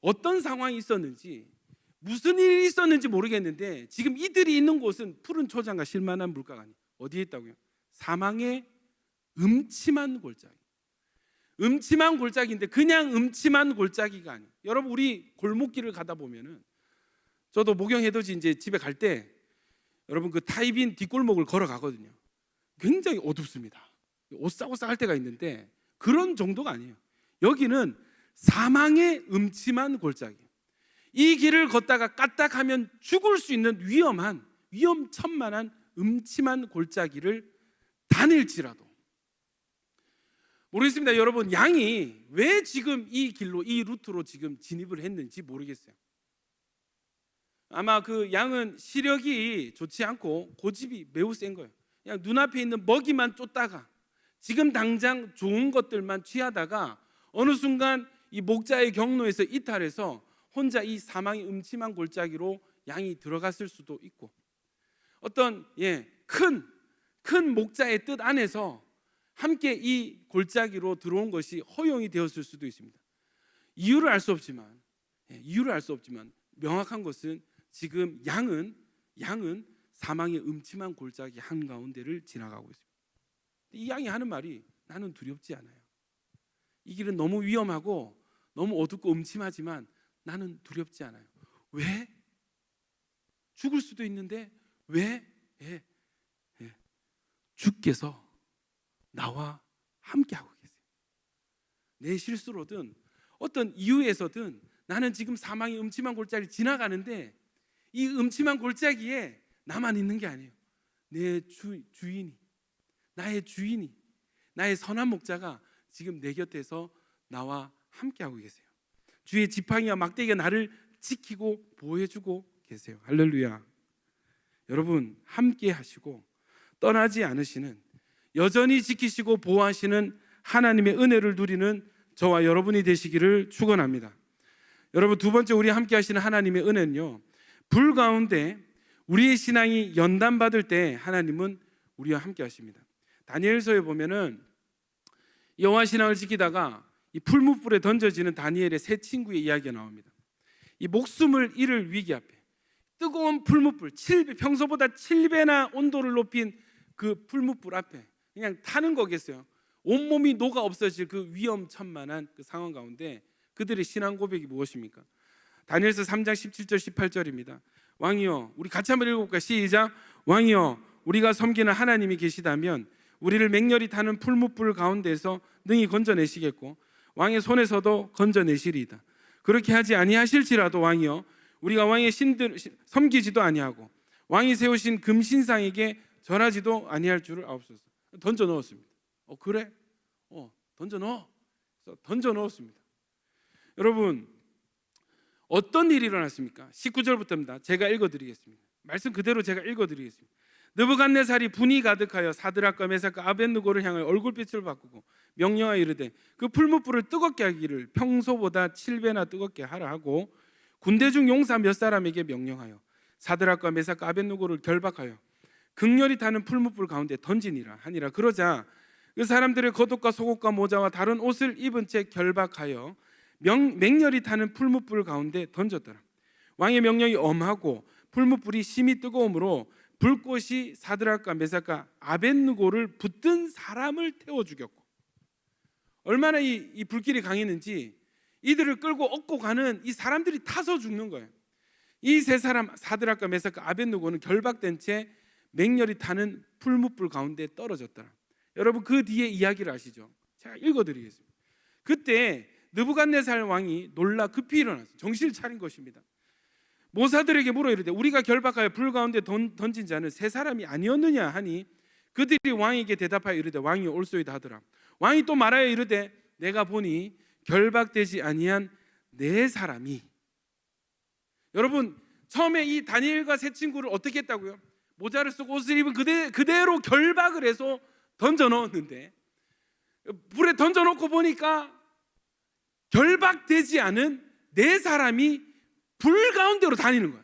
어떤 상황이 있었는지, 무슨 일이 있었는지 모르겠는데 지금 이들이 있는 곳은 푸른 초장과 실만한 물가가 아니에요. 어디에 있다고요? 사망의 음침한 골짜기. 음침한 골짜기인데 그냥 음침한 골짜기가 아니에요. 여러분, 우리 골목길을 가다 보면은, 저도 목영해돋이 이제 집에 갈 때 여러분 그 타입인 뒷골목을 걸어가거든요. 굉장히 어둡습니다. 오싹오싹할 때가 있는데 그런 정도가 아니에요. 여기는 사망의 음침한 골짜기. 이 길을 걷다가 까딱하면 죽을 수 있는 위험천만한 음침한 골짜기를 다닐지라도, 모르겠습니다. 여러분, 양이 왜 지금 이 길로, 이 루트로 지금 진입을 했는지 모르겠어요. 아마 그 양은 시력이 좋지 않고 고집이 매우 센 거예요. 그냥 눈앞에 있는 먹이만 쫓다가 지금 당장 좋은 것들만 취하다가 어느 순간 이 목자의 경로에서 이탈해서 혼자 이 사망의 음침한 골짜기로 양이 들어갔을 수도 있고, 어떤 큰 목자의 뜻 안에서 함께 이 골짜기로 들어온 것이 허용이 되었을 수도 있습니다. 이유를 알 수 없지만 명확한 것은 지금 양은 사망의 음침한 골짜기 한가운데를 지나가고 있습니다. 이 양이 하는 말이, 나는 두렵지 않아요. 이 길은 너무 위험하고 너무 어둡고 음침하지만 나는 두렵지 않아요. 왜? 죽을 수도 있는데 왜? 주께서 나와 함께하고 계세요. 내 실수로든 어떤 이유에서든 나는 지금 사망의 음침한 골짜기를 지나가는데 이 음침한 골짜기에 나만 있는 게 아니에요. 내 주인이, 나의 선한 목자가 지금 내 곁에서 나와 함께하고 계세요. 주의 지팡이와 막대기가 나를 지키고 보호해주고 계세요. 할렐루야. 여러분, 함께 하시고 떠나지 않으시는, 여전히 지키시고 보호하시는 하나님의 은혜를 누리는 저와 여러분이 되시기를 축원합니다. 여러분, 두 번째 우리 함께 하시는 하나님의 은혜는요, 불 가운데 우리의 신앙이 연단받을 때 하나님은 우리와 함께 하십니다. 다니엘서에 보면은 여호와 신앙을 지키다가 이 풀무불에 던져지는 다니엘의 세 친구의 이야기가 나옵니다. 이 목숨을 잃을 위기 앞에 뜨거운 풀무불, 평소보다 7배나 온도를 높인 그 풀무불 앞에 그냥 타는 거겠어요. 온몸이 녹아 없어질 그 위험천만한 그 상황 가운데 그들의 신앙 고백이 무엇입니까? 다니엘서 3장 17절 18절입니다. 왕이여, 우리 같이 한번 읽어볼까요? 시작. 왕이여, 우리가 섬기는 하나님이 계시다면 우리를 맹렬히 타는 풀무불 가운데서 능히 건져내시겠고 왕의 손에서도 건져내시리이다. 그렇게 하지 아니하실지라도 왕이여, 우리가 왕의 신들 섬기지도 아니하고 왕이 세우신 금신상에게 절하지도 아니할 줄을 아옵소서. 던져 넣었습니다. 그래? 던져 넣어. 던져 넣었습니다. 여러분, 어떤 일이 일어났습니까? 19절부터입니다. 제가 읽어드리겠습니다. 말씀 그대로 제가 읽어드리겠습니다. 느부갓네살이 분이 가득하여 사드락과 메삭과 아벳느고를 향하여 얼굴빛을 바꾸고 명령하여 이르되 그 풀무불을 뜨겁게 하기를 평소보다 7배나 뜨겁게 하라 하고 군대 중 용사 몇 사람에게 명령하여 사드락과 메삭과 아벳느고를 결박하여 극렬히 타는 풀무불 가운데 던지니라 하니라. 그러자 그 사람들의 겉옷과 속옷과 모자와 다른 옷을 입은 채 결박하여 맹렬히 타는 풀무불 가운데 던졌더라. 왕의 명령이 엄하고 풀무불이 심히 뜨거움으로 불꽃이 사드락과 메삭과 아벳느고를 붙든 사람을 태워 죽였고, 얼마나 이 불길이 강했는지 이들을 끌고 업고 가는 이 사람들이 타서 죽는 거예요. 이 세 사람 사드락과 메삭과 아벳느고는 결박된 채 맹렬히 타는 풀무불 가운데 떨어졌더라. 여러분, 그 뒤에 이야기를 아시죠? 제가 읽어드리겠습니다. 그때 느부갓네살 왕이 놀라 급히 일어났어요. 정신을 차린 것입니다. 모사들에게 물어 이르되 우리가 결박하여 불 가운데 던진 자는 세 사람이 아니었느냐 하니 그들이 왕에게 대답하여 이르되 왕이 올소이다 하더라. 왕이 또 말하여 이르되 내가 보니 결박되지 아니한 네 사람이. 여러분, 처음에 이 다니엘과 세 친구를 어떻게 했다고요? 모자를 쓰고 옷을 입은 그대로 결박을 해서 던져 넣었는데 불에 던져 놓고 보니까 결박되지 않은 네 사람이 불 가운데로 다니는 거예요.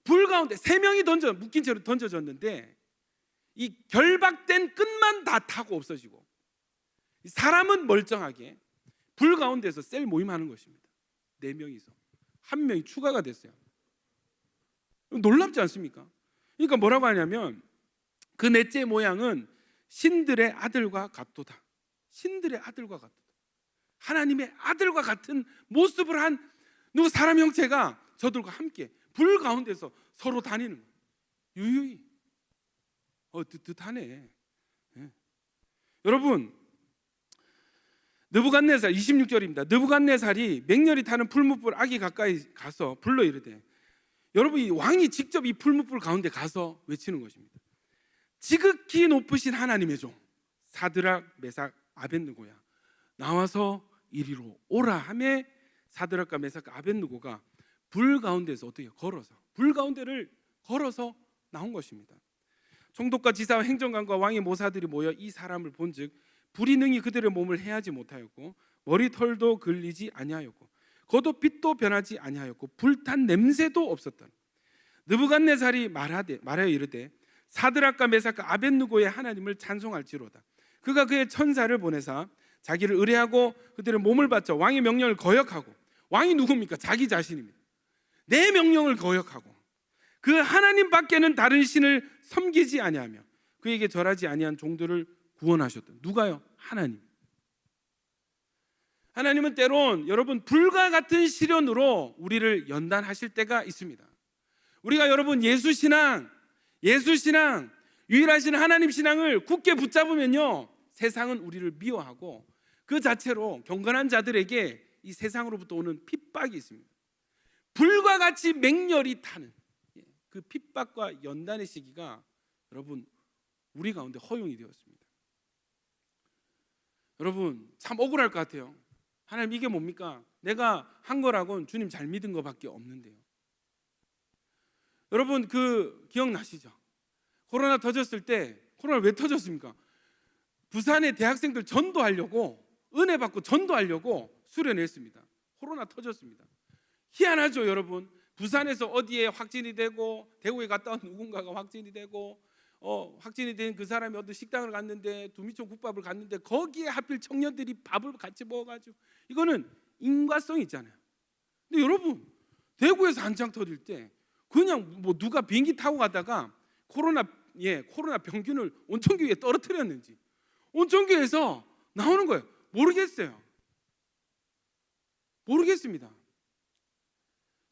불 가운데 세 명이 묶인 채로 던져졌는데 이 결박된 끝만 다 타고 없어지고 사람은 멀쩡하게 불 가운데서 셀 모임하는 것입니다. 네 명이서 한 명이 추가가 됐어요. 놀랍지 않습니까? 그러니까 뭐라고 하냐면 그 넷째 모양은 신들의 아들과 같도다. 신들의 아들과 같도다. 하나님의 아들과 같은 모습을 한 사람 형체가 저들과 함께 불 가운데서 서로 다니는 거예요. 유유히 뜻하네. 네. 여러분, 느부갓네살 26절입니다. 느부갓네살이 맹렬히 타는 풀무불 아기 가까이 가서 불러 이르되, 여러분, 이 왕이 직접 이 풀무불 가운데 가서 외치는 것입니다. 지극히 높으신 하나님의 종 사드락 메삭 아벳느고야, 나와서 이리로 오라 하며 사드락과 메삭과 아벳느고가 불 가운데서 어떻게 걸어서 불 가운데를 걸어서 나온 것입니다. 총독과 지사와 행정관과 왕의 모사들이 모여 이 사람을 본즉 불이 능히 그들의 몸을 해하지 못하였고 머리털도 걸리지 아니하였고 겉옷 빛도 변하지 아니하였고 불탄 냄새도 없었다. 느부갓네살이 말하여 이르되 사드락과 메삭과 아벳느고의 하나님을 찬송할지로다. 그가 그의 천사를 보내사 자기를 의뢰하고 그들의 몸을 바쳐 왕의 명령을 거역하고, 왕이 누굽니까? 자기 자신입니다. 내 명령을 거역하고 그 하나님 밖에는 다른 신을 섬기지 아니하며 그에게 절하지 아니한 종들을 구원하셨다. 누가요? 하나님. 하나님은 때론 여러분 불과 같은 시련으로 우리를 연단하실 때가 있습니다. 우리가 여러분 예수신앙 유일하신 하나님 신앙을 굳게 붙잡으면요, 세상은 우리를 미워하고 그 자체로 경건한 자들에게 이 세상으로부터 오는 핍박이 있습니다. 불과 같이 맹렬히 타는 그 핍박과 연단의 시기가 여러분 우리 가운데 허용이 되었습니다. 여러분, 참 억울할 것 같아요. 하나님, 이게 뭡니까? 내가 한 거라고는 주님 잘 믿은 거밖에 없는데요. 여러분, 그 기억나시죠? 코로나 터졌을 때, 코로나 왜 터졌습니까? 부산의 대학생들 전도하려고, 은혜 받고 전도하려고 수련했습니다. 코로나 터졌습니다. 희한하죠, 여러분? 부산에서 어디에 확진이 되고, 대구에 갔다 온 누군가가 확진이 되고, 확진이 된 그 사람이 어떤 식당을 갔는데 두미촌 국밥을 갔는데 거기에 하필 청년들이 밥을 같이 먹어가지고 이거는 인과성이 있잖아요. 근데 여러분 대구에서 한창 터질 때 그냥 뭐 누가 비행기 타고 가다가 코로나 병균을 온천교에 떨어뜨렸는지 온천교에서 나오는 거예요. 모르겠어요. 모르겠습니다.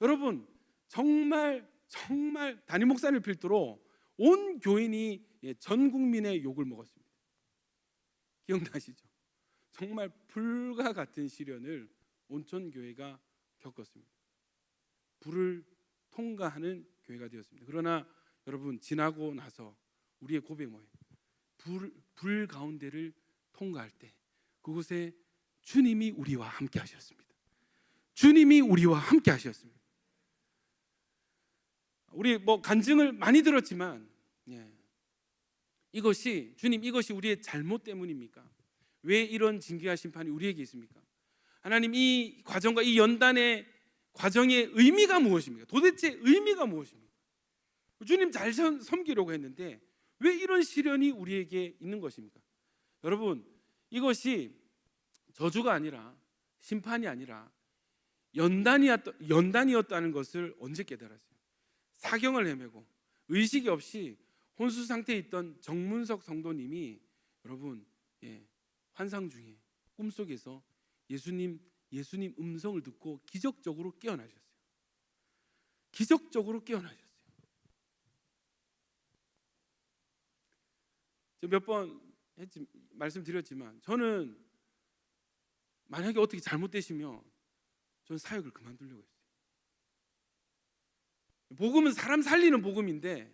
여러분 정말 담임 목사님을 필두로 온 교인이 전 국민의 욕을 먹었습니다. 기억나시죠? 정말 불과 같은 시련을 온천교회가 겪었습니다. 불을 통과하는 교회가 되었습니다. 그러나 여러분 지나고 나서 우리의 고백 뭐예요? 불 가운데를 통과할 때 그곳에 주님이 우리와 함께 하셨습니다. 주님이 우리와 함께 하셨습니다. 우리 간증을 많이 들었지만 주님 이것이 우리의 잘못 때문입니까? 왜 이런 징계와 심판이 우리에게 있습니까? 하나님 이 과정과 이 연단의 과정의 의미가 무엇입니까? 도대체 의미가 무엇입니까? 주님 잘 섬기려고 했는데 왜 이런 시련이 우리에게 있는 것입니까? 여러분 이것이 저주가 아니라 심판이 아니라 연단이었다는 것을 언제 깨달았어요? 사경을 헤매고 의식이 없이 혼수 상태에 있던 정문석 성도님이 여러분 환상 중에 꿈속에서 예수님 음성을 듣고 기적적으로 깨어나셨어요. 기적적으로 깨어나셨어요. 제가 몇 번 말씀드렸지만 저는 만약에 어떻게 잘못되시면 저는 사역을 그만두려고 했어요. 복음은 사람 살리는 복음인데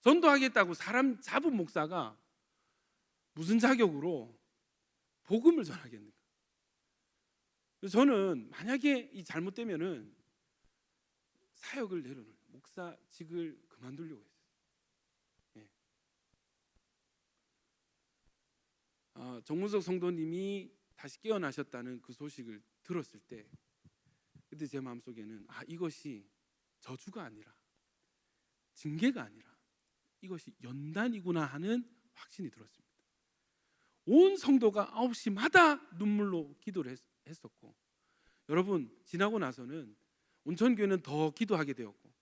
전도하겠다고 사람 잡은 목사가 무슨 자격으로 복음을 전하겠는가? 그래서 저는 만약에 이 잘못되면은 사역을 내려놓을 목사직을 그만두려고 했어요. 정문석 성도님이 다시 깨어나셨다는 그 소식을 들었을 때 그때 제 마음속에는 이것이 저주가 아니라 징계가 아니라 이것이 연단이구나 하는 확신이 들었습니다. 온 성도가 9시마다 눈물로 기도를 했었고 여러분 지나고 나서는 온천교회는 더 기도하게 되었고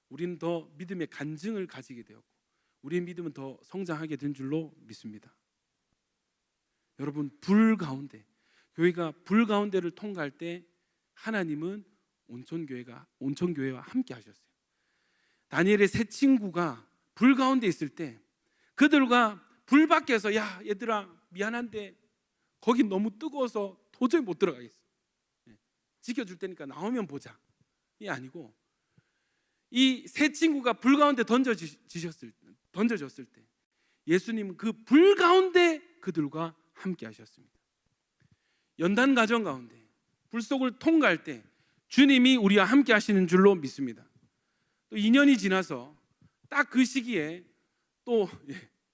우리는 더 믿음의 간증을 가지게 되었고 우리의 믿음은 더 성장하게 된 줄로 믿습니다. 여러분 교회가 불 가운데를 통과할 때 하나님은 온천교회와 함께 하셨어요. 다니엘의 세 친구가 불 가운데 있을 때 그들과 불 밖에서 야 얘들아 미안한데 거기 너무 뜨거워서 도저히 못 들어가겠어. 지켜줄 테니까 나오면 보자. 이 아니고 이 세 친구가 불 가운데 던져졌을 때 예수님은 그 불 가운데 그들과 함께 하셨습니다. 연단 과정 가운데 불 속을 통과할 때 주님이 우리와 함께 하시는 줄로 믿습니다. 또 2년이 지나서 딱 그 시기에 또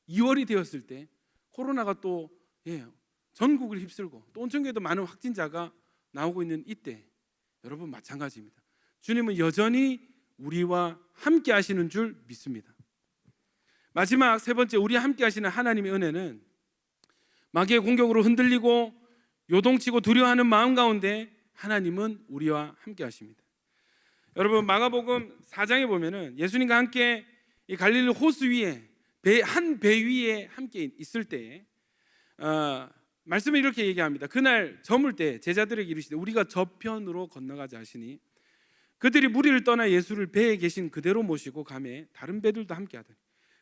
2월이 되었을 때 코로나가 또 전국을 휩쓸고 또 온천교회도 많은 확진자가 나오고 있는 이때 여러분 마찬가지입니다. 주님은 여전히 우리와 함께 하시는 줄 믿습니다. 마지막 세 번째 우리와 함께 하시는 하나님의 은혜는 마귀의 공격으로 흔들리고 요동치고 두려워하는 마음 가운데 하나님은 우리와 함께 하십니다. 여러분 마가복음 4장에 보면은 예수님과 함께 이 갈릴리 호수 위에 한 배 위에 함께 있을 때 말씀을 이렇게 얘기합니다. 그날 저물 때 제자들에게 이르시되 우리가 저편으로 건너가자 하시니 그들이 무리를 떠나 예수를 배에 계신 그대로 모시고 가매 다른 배들도 함께 하더니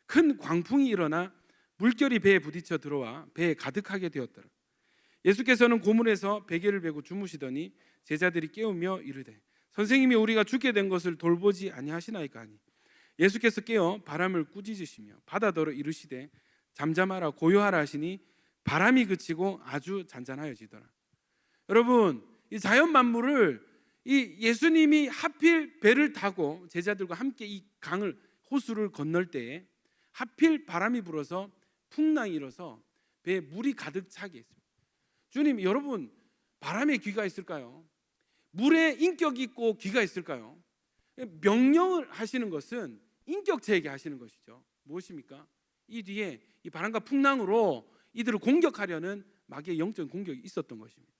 큰 광풍이 일어나 물결이 배에 부딪혀 들어와 배에 가득하게 되었더라. 예수께서는 고문에서 베개를 베고 주무시더니 제자들이 깨우며 이르되 선생님이 우리가 죽게 된 것을 돌보지 아니하시나이까 하니 예수께서 깨어 바람을 꾸짖으시며 바다더러 이르시되 잠잠하라 고요하라 하시니 바람이 그치고 아주 잔잔하여지더라. 여러분 이 자연 만물을 이 예수님이 하필 배를 타고 제자들과 함께 이 강을 호수를 건널 때에 하필 바람이 불어서 풍랑이 일어서 배에 물이 가득 차게 했습니다. 주님 여러분 바람에 귀가 있을까요? 물에 인격이 있고 귀가 있을까요? 명령을 하시는 것은 인격체에게 하시는 것이죠. 무엇입니까? 이 뒤에 이 바람과 풍랑으로 이들을 공격하려는 마귀의 영적인 공격이 있었던 것입니다.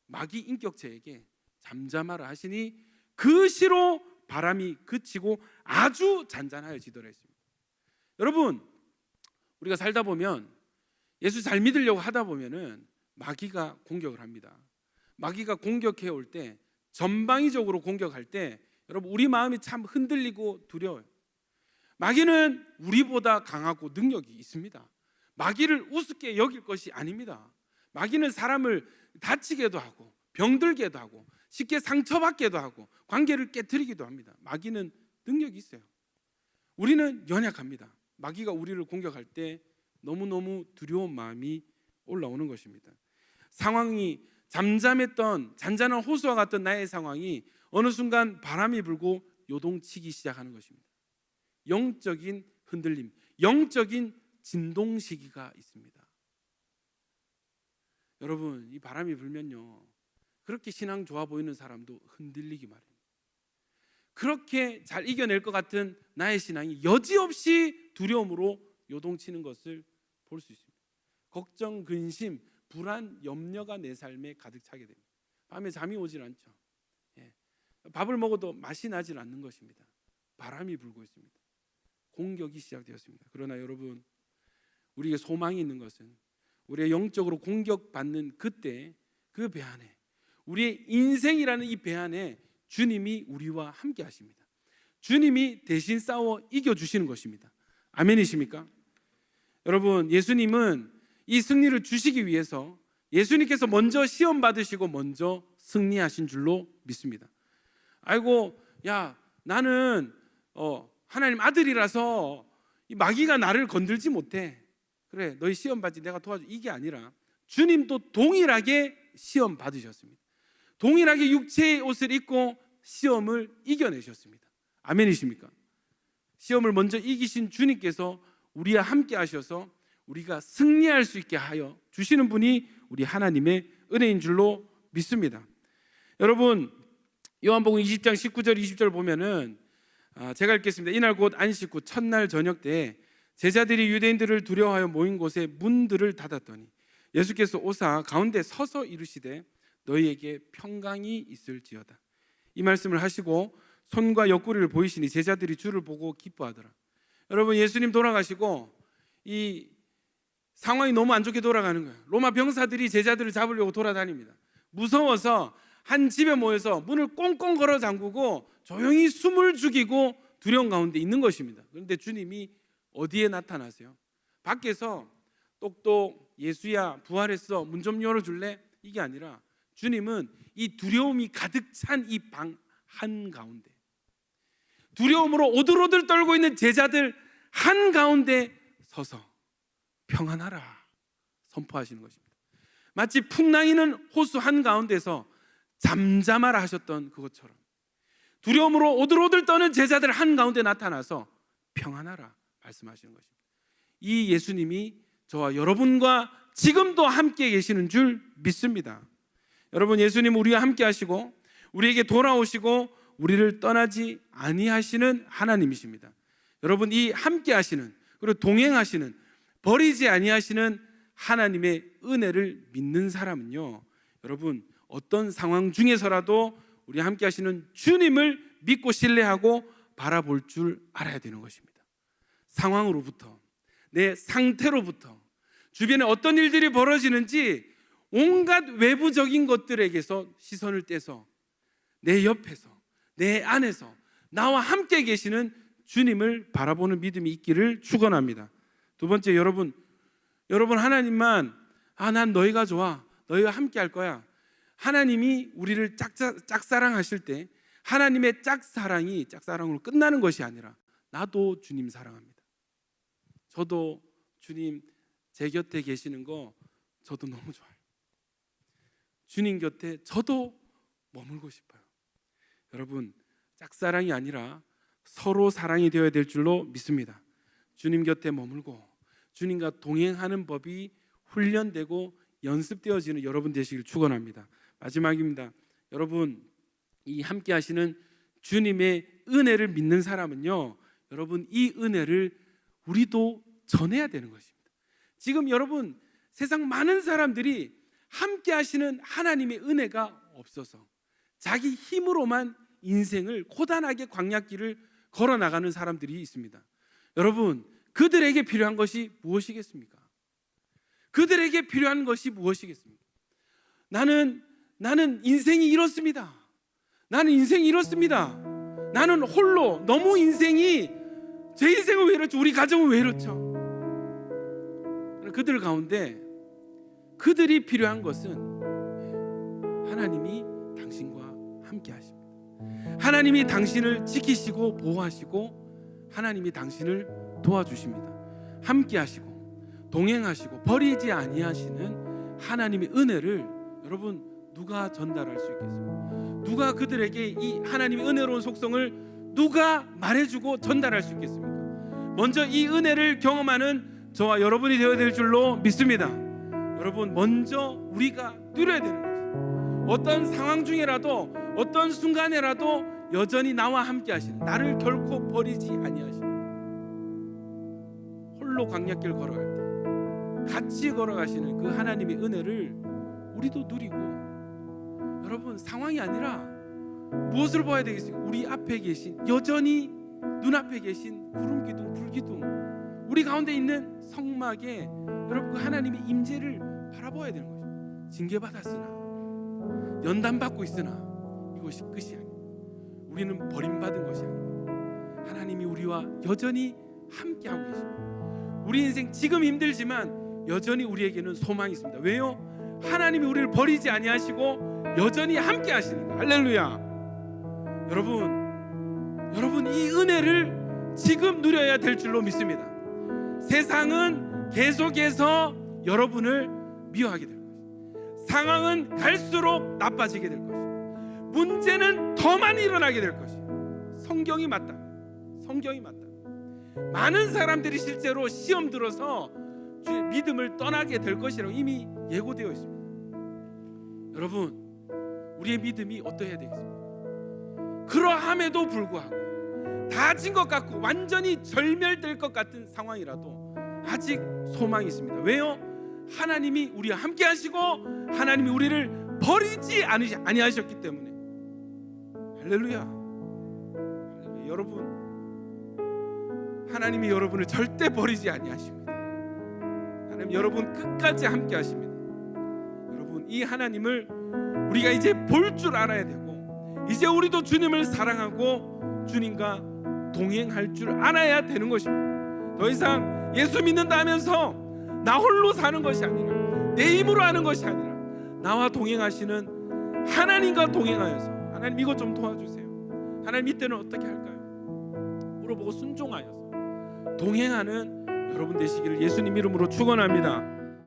마귀 인격체에게 잠잠하라 하시니 그 시로 바람이 그치고 아주 잔잔하여지더라 했습니다. 여러분, 우리가 살다 보면 예수 잘 믿으려고 하다 보면은 마귀가 공격을 합니다. 마귀가 공격해 올 때, 전방위적으로 공격할 때 여러분 우리 마음이 참 흔들리고 두려워요. 마귀는 우리보다 강하고 능력이 있습니다. 마귀를 우습게 여길 것이 아닙니다. 마귀는 사람을 다치게도 하고 병들게도 하고 쉽게 상처받게도 하고 관계를 깨뜨리기도 합니다. 마귀는 능력이 있어요. 우리는 연약합니다. 마귀가 우리를 공격할 때 너무너무 두려운 마음이 올라오는 것입니다. 상황이 잠잠했던 잔잔한 호수와 같던 나의 상황이 어느 순간 바람이 불고 요동치기 시작하는 것입니다. 영적인 흔들림, 영적인 진동 시기가 있습니다. 여러분, 이 바람이 불면요, 그렇게 신앙 좋아 보이는 사람도 흔들리기 마련입니다. 그렇게 잘 이겨낼 것 같은 나의 신앙이 여지없이 두려움으로 요동치는 것을 볼 수 있습니다. 걱정, 근심, 불안, 염려가 내 삶에 가득 차게 됩니다. 밤에 잠이 오질 않죠. 밥을 먹어도 맛이 나질 않는 것입니다. 바람이 불고 있습니다. 공격이 시작되었습니다. 그러나 여러분, 우리에게 소망이 있는 것은 우리의 영적으로 공격받는 그때 그 배 안에, 우리의 인생이라는 이 배 안에 주님이 우리와 함께 하십니다. 주님이 대신 싸워 이겨주시는 것입니다. 아멘이십니까? 여러분, 예수님은 이 승리를 주시기 위해서 예수님께서 먼저 시험 받으시고 먼저 승리하신 줄로 믿습니다. 아이고, 야, 나는 하나님 아들이라서 이 마귀가 나를 건들지 못해. 그래, 너희 시험 받지, 내가 도와줘. 이게 아니라 주님도 동일하게 시험 받으셨습니다. 동일하게 육체의 옷을 입고 시험을 이겨내셨습니다. 아멘이십니까? 시험을 먼저 이기신 주님께서 우리와 함께 하셔서 우리가 승리할 수 있게 하여 주시는 분이 우리 하나님의 은혜인 줄로 믿습니다. 여러분, 요한복음 20장 19절 20절 보면은 제가 읽겠습니다. 이날 곧 안식 후 첫날 저녁 때 제자들이 유대인들을 두려워하여 모인 곳에 문들을 닫았더니 예수께서 오사 가운데 서서 이르시되 너희에게 평강이 있을지어다. 이 말씀을 하시고 손과 옆구리를 보이시니 제자들이 주를 보고 기뻐하더라. 여러분, 예수님 돌아가시고 이 상황이 너무 안 좋게 돌아가는 거예요. 로마 병사들이 제자들을 잡으려고 돌아다닙니다. 무서워서 한 집에 모여서 문을 꽁꽁 걸어 잠그고 조용히 숨을 죽이고 두려운 가운데 있는 것입니다. 그런데 주님이 어디에 나타나세요? 밖에서 똑똑 예수야 부활했어, 문 좀 열어줄래? 이게 아니라 주님은 이 두려움이 가득 찬 이 방 한가운데, 두려움으로 오들오들 떨고 있는 제자들 한가운데 서서 평안하라 선포하시는 것입니다. 마치 풍랑이는 호수 한가운데서 잠잠하라 하셨던 그것처럼 두려움으로 오들오들 떠는 제자들 한가운데 나타나서 평안하라 말씀하시는 것입니다. 이 예수님이 저와 여러분과 지금도 함께 계시는 줄 믿습니다. 여러분, 예수님 우리와 함께 하시고 우리에게 돌아오시고 우리를 떠나지 아니하시는 하나님이십니다. 여러분, 이 함께 하시는 그리고 동행하시는 버리지 아니하시는 하나님의 은혜를 믿는 사람은요, 여러분 어떤 상황 중에서라도 우리 함께 하시는 주님을 믿고 신뢰하고 바라볼 줄 알아야 되는 것입니다. 상황으로부터, 내 상태로부터, 주변에 어떤 일들이 벌어지는지 온갖 외부적인 것들에게서 시선을 떼서 내 옆에서, 내 안에서 나와 함께 계시는 주님을 바라보는 믿음이 있기를 축원합니다. 두 번째, 여러분 하나님만 난 너희가 좋아, 너희와 함께 할 거야. 하나님이 우리를 짝사랑하실 때 하나님의 짝사랑으로 끝나는 것이 아니라 나도 주님 사랑합니다. 저도 주님 제 곁에 계시는 거 저도 너무 좋아요. 주님 곁에 저도 머물고 싶어요. 여러분, 짝사랑이 아니라 서로 사랑이 되어야 될 줄로 믿습니다. 주님 곁에 머물고 주님과 동행하는 법이 훈련되고 연습되어지는 여러분 되시길 축원합니다. 마지막입니다. 여러분, 이 함께 하시는 주님의 은혜를 믿는 사람은요, 여러분 이 은혜를 우리도 전해야 되는 것입니다. 지금 여러분, 세상 많은 사람들이 함께 하시는 하나님의 은혜가 없어서 자기 힘으로만 인생을 고단하게 광야길을 걸어 나가는 사람들이 있습니다. 여러분, 그들에게 필요한 것이 무엇이겠습니까? 그들에게 필요한 것이 무엇이겠습니까? 나는 인생이 이렇습니다. 나는 인생이 이렇습니다. 나는 홀로 너무 인생이, 제 인생은 왜 이렇죠? 우리 가정은 왜 이렇죠? 그들 가운데 그들이 필요한 것은 하나님이 당신과 함께 하십니다. 하나님이 당신을 지키시고 보호하시고 하나님이 당신을 도와주십니다. 함께 하시고 동행하시고 버리지 아니하시는 하나님의 은혜를 여러분, 누가 전달할 수 있겠습니까? 누가 그들에게 이 하나님의 은혜로운 속성을 누가 말해주고 전달할 수 있겠습니까? 먼저 이 은혜를 경험하는 저와 여러분이 되어야 될 줄로 믿습니다. 여러분, 먼저 우리가 누려야 되는 것입니다. 어떤 상황 중에라도, 어떤 순간에라도 여전히 나와 함께 하시는, 나를 결코 버리지 아니하시는, 홀로 광야길 걸어갈 때 같이 걸어가시는 그 하나님의 은혜를 우리도 누리고, 여러분, 상황이 아니라 무엇을 봐야 되겠습니까? 우리 앞에 계신, 여전히 눈앞에 계신 구름기둥, 불기둥, 우리 가운데 있는 성막에 여러분 그 하나님의 임재를 바라봐야 되는 것입니다. 징계받았으나, 연단받고 있으나 이것이 끝이 아닙니다. 우리는 버림받은 것이 아닙니다. 하나님이 우리와 여전히 함께하고 계십니다. 우리 인생 지금 힘들지만 여전히 우리에게는 소망이 있습니다. 왜요? 하나님이 우리를 버리지 아니하시고 여전히 함께 하시니까. 할렐루야. 여러분 이 은혜를 지금 누려야 될 줄로 믿습니다. 세상은 계속해서 여러분을 미워하게 될 것입니다. 상황은 갈수록 나빠지게 될 것입니다. 문제는 더 많이 일어나게 될 것입니다. 성경이 맞다. 많은 사람들이 실제로 시험 들어서 주의 믿음을 떠나게 될 것이라고 이미 예고되어 있습니다. 여러분, 우리의 믿음이 어떠해야 되겠습니까? 그러함에도 불구하고 다진 것 같고 완전히 절멸될 것 같은 상황이라도 아직 소망이 있습니다. 왜요? 하나님이 우리와 함께 하시고 하나님이 우리를 버리지 아니하셨기 때문에. 할렐루야. 여러분, 하나님이 여러분을 절대 버리지 아니하십니다. 하나님 여러분 끝까지 함께 하십니다. 여러분, 이 하나님을 우리가 이제 볼 줄 알아야 되고, 이제 우리도 주님을 사랑하고 주님과 동행할 줄 알아야 되는 것입니다. 더 이상 예수 믿는다 하면서 나 홀로 사는 것이 아니라, 내 힘으로 하는 것이 아니라 나와 동행하시는 하나님과 동행하여서, 하나님 이것 좀 도와주세요, 하나님 이때는 어떻게 할까요? 물어보고 순종하여서 동행하는 여러분 되시기를 예수님 이름으로 축원합니다.